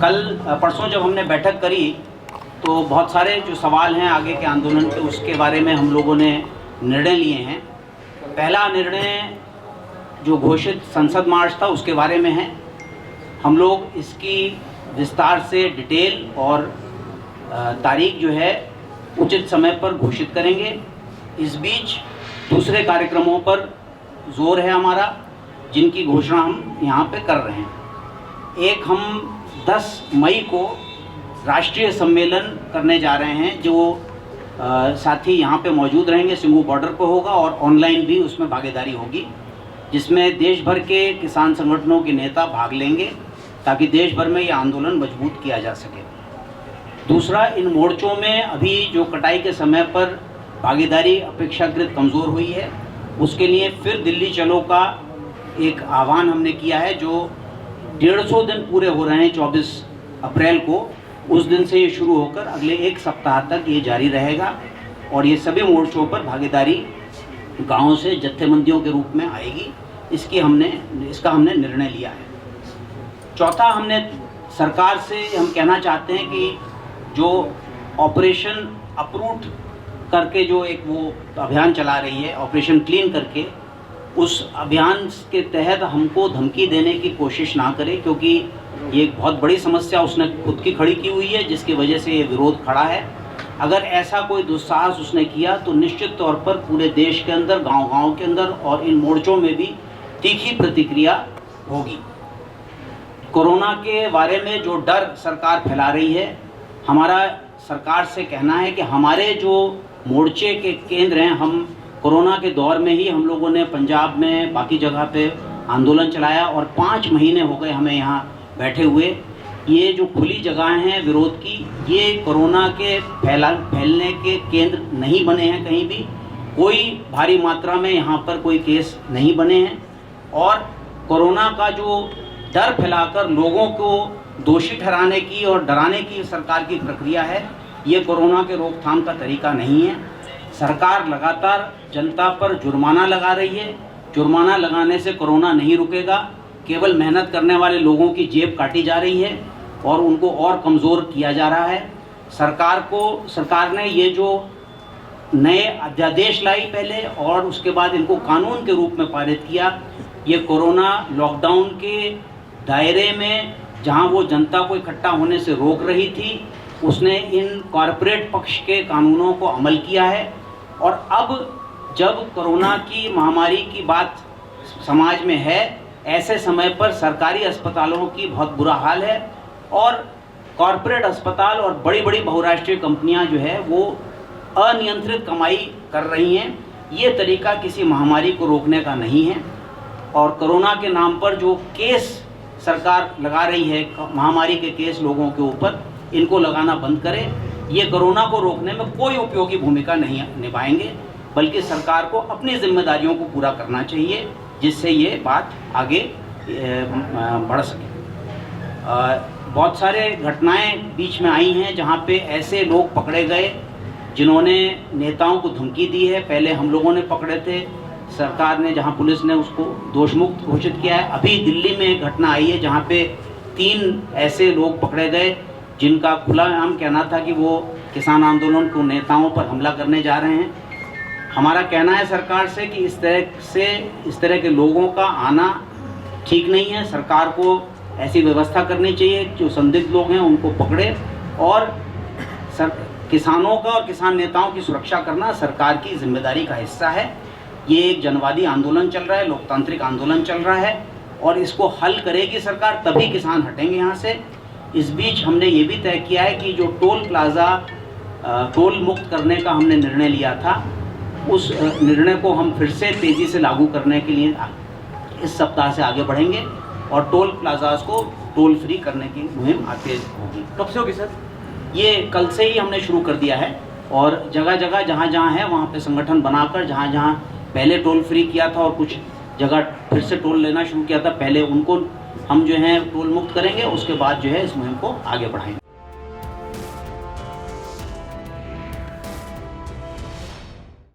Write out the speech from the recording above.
कल परसों जब हमने बैठक करी तो बहुत सारे जो सवाल हैं आगे के आंदोलन के, उसके बारे में हम लोगों ने निर्णय लिए हैं। पहला निर्णय जो घोषित संसद मार्च था उसके बारे में है। हम लोग इसकी विस्तार से डिटेल और तारीख जो है उचित समय पर घोषित करेंगे। इस बीच दूसरे कार्यक्रमों पर जोर है हमारा, जिनकी घोषणा हम यहाँ पे कर रहे हैं। एक, हम 10 मई को राष्ट्रीय सम्मेलन करने जा रहे हैं, जो साथी यहाँ पे मौजूद रहेंगे, सिंघू बॉर्डर पर होगा और ऑनलाइन भी उसमें भागीदारी होगी, जिसमें देश भर के किसान संगठनों के नेता भाग लेंगे ताकि देश भर में ये आंदोलन मजबूत किया जा सके। दूसरा, इन मोर्चों में अभी जो कटाई के समय पर भागीदारी अपेक्षाकृत कमज़ोर हुई है, उसके लिए फिर दिल्ली चलो का एक आह्वान हमने किया है, जो 150 दिन पूरे हो रहे हैं 24 अप्रैल को। उस दिन से ये शुरू होकर अगले 1 सप्ताह तक ये जारी रहेगा और ये सभी मोर्चों पर भागीदारी गाँव से जत्थेबंदियों के रूप में आएगी। इसका हमने निर्णय लिया है। चौथा, हमने सरकार से हम कहना चाहते हैं कि जो ऑपरेशन अपरूट करके जो एक वो अभियान चला रही है, ऑपरेशन क्लीन करके, उस अभियान के तहत हमको धमकी देने की कोशिश ना करें, क्योंकि ये एक बहुत बड़ी समस्या उसने खुद की खड़ी की हुई है, जिसकी वजह से ये विरोध खड़ा है। अगर ऐसा कोई दुस्साहस उसने किया तो निश्चित तौर पर पूरे देश के अंदर, गांव-गांव के अंदर और इन मोर्चों में भी तीखी प्रतिक्रिया होगी। कोरोना के बारे में जो डर सरकार फैला रही है, हमारा सरकार से कहना है कि हमारे जो मोर्चे के केंद्र हैं, हम कोरोना के दौर में ही हम लोगों ने पंजाब में बाकी जगह पे आंदोलन चलाया और 5 महीने हो गए हमें यहाँ बैठे हुए। ये जो खुली जगहें हैं विरोध की, ये कोरोना के फैलने के केंद्र नहीं बने हैं। कहीं भी कोई भारी मात्रा में यहाँ पर कोई केस नहीं बने हैं और कोरोना का जो डर फैलाकर लोगों को दोषी ठहराने की और डराने की सरकार की प्रक्रिया है, ये कोरोना के रोकथाम का तरीका नहीं है। सरकार लगातार जनता पर जुर्माना लगा रही है। जुर्माना लगाने से कोरोना नहीं रुकेगा, केवल मेहनत करने वाले लोगों की जेब काटी जा रही है और उनको और कमज़ोर किया जा रहा है। सरकार ने ये जो नए अध्यादेश लाई पहले और उसके बाद इनको कानून के रूप में पारित किया, ये कोरोना लॉकडाउन के दायरे में जहां वो जनता को इकट्ठा होने से रोक रही थी, उसने इन कॉरपोरेट पक्ष के कानूनों को अमल किया है। और अब जब कोरोना की महामारी की बात समाज में है, ऐसे समय पर सरकारी अस्पतालों की बहुत बुरा हाल है और कॉरपोरेट अस्पताल और बड़ी बड़ी बहुराष्ट्रीय कंपनियां जो है वो अनियंत्रित कमाई कर रही हैं। ये तरीका किसी महामारी को रोकने का नहीं है और कोरोना के नाम पर जो केस सरकार लगा रही है, महामारी के केस लोगों के ऊपर, इनको लगाना बंद करें। ये कोरोना को रोकने में कोई उपयोगी भूमिका नहीं निभाएंगे, बल्कि सरकार को अपनी जिम्मेदारियों को पूरा करना चाहिए, जिससे ये बात आगे बढ़ सके। बहुत सारे घटनाएं बीच में आई हैं जहां पे ऐसे लोग पकड़े गए जिन्होंने नेताओं को धमकी दी है। पहले हम लोगों ने पकड़े थे, सरकार ने, जहां पुलिस ने उसको दोषमुक्त घोषित किया है। अभी दिल्ली में एक घटना आई है जहां पे 3 ऐसे लोग पकड़े गए जिनका खुलेआम कहना था कि वो किसान आंदोलन के नेताओं पर हमला करने जा रहे हैं। हमारा कहना है सरकार से कि इस तरह के लोगों का आना ठीक नहीं है। सरकार को ऐसी व्यवस्था करनी चाहिए, जो संदिग्ध लोग हैं उनको पकड़े और किसानों का और किसान नेताओं की सुरक्षा करना सरकार की जिम्मेदारी का हिस्सा है। ये एक जनवादी आंदोलन चल रहा है, लोकतांत्रिक आंदोलन चल रहा है और इसको हल करेगी सरकार, तभी किसान हटेंगे यहाँ से। इस बीच हमने ये भी तय किया है कि जो टोल प्लाज़ा टोल मुक्त करने का हमने निर्णय लिया था, उस निर्णय को हम फिर से तेज़ी से लागू करने के लिए इस सप्ताह से आगे बढ़ेंगे और टोल प्लाज़ास को टोल फ्री करने की मुहिम आगे होगी। कब से होगी सर? ये कल से ही हमने शुरू कर दिया है और जगह जगह जहाँ है वहाँ पे संगठन बनाकर, जहाँ पहले टोल फ्री किया था और कुछ जगह फिर से टोल लेना शुरू किया था, पहले उनको हम जो है टोल मुक्त करेंगे, उसके बाद जो है इस मुहिम को आगे बढ़ाएंगे।